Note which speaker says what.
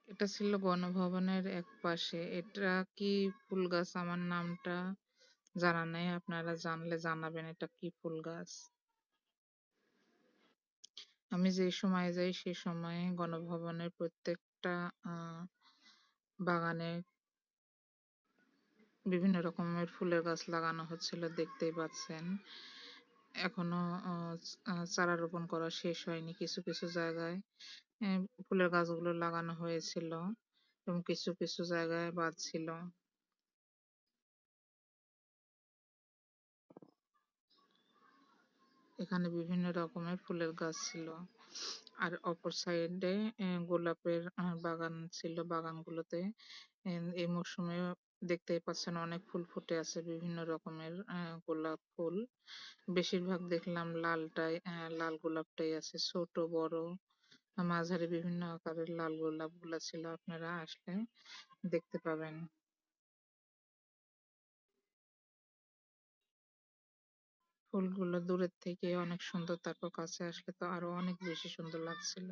Speaker 1: এটা ছিল গণভবনের এক পাশে। এটা কি ফুল গাছ আমার নামটা জানা নেই। আপনারা জানলে জানাবেন এটা কি ফুল গাছ। আমি যে সময় যাই সে সময়ে গণভবনের প্রত্যেকটা বাগানে বিভিন্ন রকমের ফুলের গাছ লাগানো হচ্ছিল, দেখতেই পাচ্ছেন। এখনো চারা রোপণ করা শেষ হয়নি। কিছু কিছু জায়গায় ফুলের গাছগুলো লাগানো হয়েছিল এবং কিছু কিছু জায়গায় বাদ ছিল। এখানে বিভিন্ন রকমের ফুলের গাছ ছিল। আর অপর সাইডে গোলাপের বাগান ছিল। বাগানগুলোতে এই মৌসুমে দেখতেই পাচ্ছেন অনেক ফুল ফুটে আছে, বিভিন্ন রকমের গোলাপ ফুল। বেশিরভাগ দেখলাম লাল গোলাপটাই আছে, ছোট বড় মাঝারি বিভিন্ন আকারের লাল গোলাপ গুলা ছিল। আপনারা আসলে দেখতে পাবেন। ফুলগুলো দূরের থেকে অনেক সুন্দর, তারপর কাছে আসলে তো আরো অনেক বেশি সুন্দর লাগছিল।